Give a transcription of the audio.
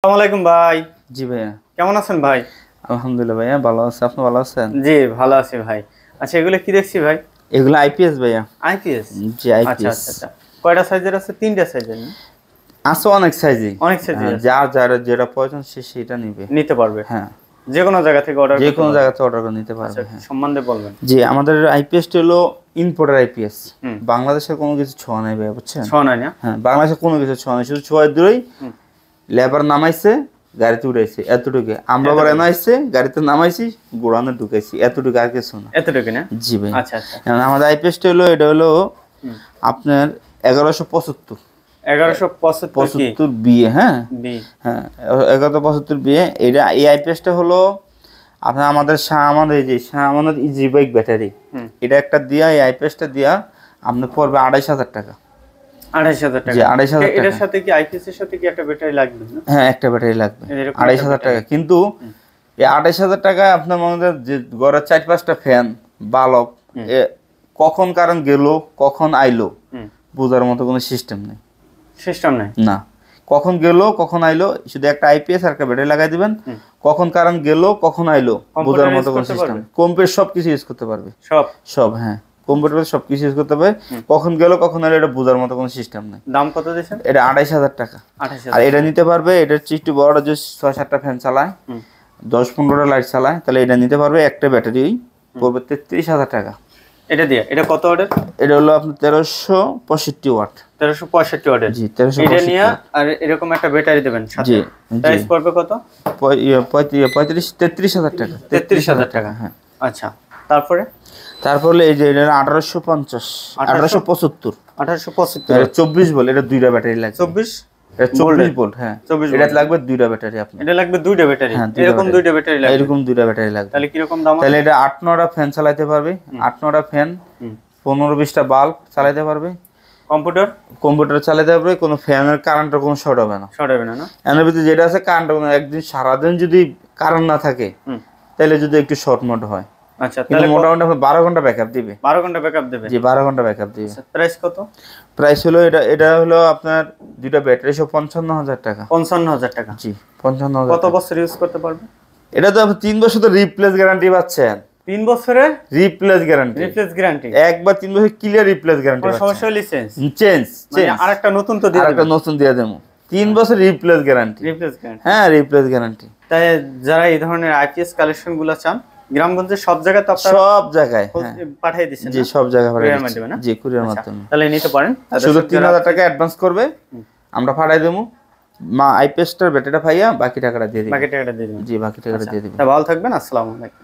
আসসালামু আলাইকুম ভাই। জি ভাইয়া। কেমন আছেন ভাই? আলহামদুলিল্লাহ ভাইয়া ভালো আছি। আপনি ভালো আছেন? জি, ভালো আছি ভাই। আচ্ছা, এগুলো কি দেখছি ভাই? এগুলো আইপিএস ভাইয়া। আইপিএস? জি আচ্ছা আইপিএস। আচ্ছা আচ্ছা। কয়টা সাইজের আছে? তিনটা সাইজের না? আছে অনেক সাইজে। অনেক সাইজের আছে। যার যার যেটা প্রয়োজন সে সেটা নিবে। নিতে পারবে? হ্যাঁ। যে কোনো জায়গা থেকে অর্ডার যে করতে কোনো পারবে? জায়গা থেকে অর্ডার করে নিতে আচ্ছা, পারবে। হ্যাঁ। সম্বন্ধে বলবেন। জি আমাদের আইপিএসটা হলো ইম্পোর্টার আইপিএস। হুম। বাংলাদেশের কোনো কিছু ছোঁয়া নাই ভাইয়া, বুঝছেন? ছোঁয়া নাই না? হ্যাঁ, বাংলাদেশের কোনো কিছু ছোঁয়া নাই, শুধু ছোঁয়ার দূরেই হুম। লেবার নামাইছে, গাড়িতে উঠাইছে, এতটুকু। আমরা আবার এনাইছে, গাড়িতে নামাইছি, গোড়ানে ঢুকাইছি, এতটুকু, আর কিছু না। এতটুকু না? জি ভাই। আচ্ছা আচ্ছা। এখন আমাদের আইপিএসটা হলো, এটা হলো হুম। আপনার 1175 1175 বিয়ে। হ্যাঁ বি। হ্যাঁ, 1175 বিয়ে। এটা এই আইপিএসটা হলো আপনার আমাদের এই যে Shah Amanat easy bike battery, হুম। এটা একটা দিয়া, এই আইপিএসটা দিয়া আপনার পড়বে 2,500 টাকা। 2,500 টাকা? জি 2,500 টাকা। এটার সাথে কি আইপিএস এর সাথে কি একটা ব্যাটারি লাগবে না? হ্যাঁ, একটা ব্যাটারি লাগবে। এরকম একটা 2,500 টাকা। কিন্তু এই 2,500 টাকায় আপনার মনে যে ঘরের 4-5টা ফ্যান, বাল্ব, কখন কারেন্ট গেল কখন আইলো বোঝার মতো কোনো সিস্টেম নেই। সিস্টেম নাই? না, কখন গেল কখন আইলো, শুধু একটা আইপিএস আর একটা ব্যাটারি লাগাই দিবেন। কখন কারেন্ট গেল কখন আইলো বোঝার মতো কোনো সিস্টেম। কম্পিউটার সব কিছু ইউজ করতে পারবে। সব হ্যাঁ, কম্পিউটার সব কিছু ইউজ করতে পারবে। কখন গেল কখন আইলো এটা বোঝার মতো কোনো সিস্টেম নেই। দাম কত দিয়েছেন? এটা 2,500 টাকা। আর এটা নিতে পারবে, এটার একটু বড়, যে 6-7টা ফ্যান চালায়, 10-15টা লাইট চালায়, তাহলে এটা নিতে পারবে। একটা ব্যাটারি পড়বে 33,000 টাকা। এটা দিয়ে এটা কত ওয়াটের? এটা হলো আপনার 1365 ওয়াট। 1365 ওয়াটের? জি 1365। এটা নিয়ে আর এরকম একটা ব্যাটারি দেবেন সাথে। জি। প্রাইস পড়বে কত? 33,000 টাকা। 33,000 টাকা। হ্যাঁ। আচ্ছা, তারপরে? তারপরে এই যে এটা 1850, 1875। 1875 24 ভোল্ট, এটা দুইটা ব্যাটারি লাগবে। 24 ভোল্ট। হ্যাঁ, এটা লাগবে দুইটা ব্যাটারি আপনার। এটা লাগবে দুইটা ব্যাটারি? এরকম দুইটা ব্যাটারি লাগবে? এরকম দুইটা ব্যাটারি লাগবে। তাহলে কি রকম দাম? তাহলে এটা 8-9টা ফ্যান চালাতে পারবে, 8-9টা ফ্যান, 15-20টা বাল্ব চালাতে পারবে। কম্পিউটার চালাতে পারবে, কোনো ফ্যানের কারেন্টের কোনো শর্ট হবে না। না? এর ভিতরে যেটা আছে কারেন্ট, একদিন সারাদিন যদি কারেন্ট না থাকে তাহলে যদি একটু শর্ট মোড হয়। আচ্ছা, তাহলে মোটামুটি 12 ঘন্টা ব্যাকআপ দিবে। 12 ঘন্টা ব্যাকআপ দেবে? জি 12 ঘন্টা ব্যাকআপ দিবে। প্রাইস কত? প্রাইস হলো এটা হলো আপনার দুইটা ব্যাটারি সহ 55,000 টাকা। 55,000 টাকা? জি 55,000। কত বছর ইউজ করতে পারবে? এটা তো আপনি 3 বছর তো রিপ্লেস গ্যারান্টি পাচ্ছেন। 3 বছরে রিপ্লেস গ্যারান্টি? একবার 3 বছর ক্লিয়ার রিপ্লেস গ্যারান্টি পাচ্ছেন। সমস্যা হলে চেঞ্জ আরেকটা নতুন তো দিয়ে আরেকটা নতুন দিয়ে দেবো। 3 বছর রিপ্লেস গ্যারান্টি। হ্যাঁ, রিপ্লেস গ্যারান্টি। তাই যারা এই ধরনের আইপিএস কালেকশন গুলো চান, গ্রামগঞ্জে সব জায়গায় তো আপনারা সব জায়গায় পাঠিয়ে দিচ্ছেন? জি সব জায়গায় পাঠিয়ে দিচ্ছি। জি কুরিয়ার মাধ্যমে। তাহলে নিতে পারেন। শুধু 3,000 টাকা অ্যাডভান্স করবে, আমরা পাঠিয়ে দেবো। আইপিএসটার ব্যাটারিটা পাইয়া বাকি টাকাটা দিয়ে দিবেন। জি, বাকি টাকাটা দিয়ে দিবেন। ভালো থাকবেন। আসসালামু আলাইকুম।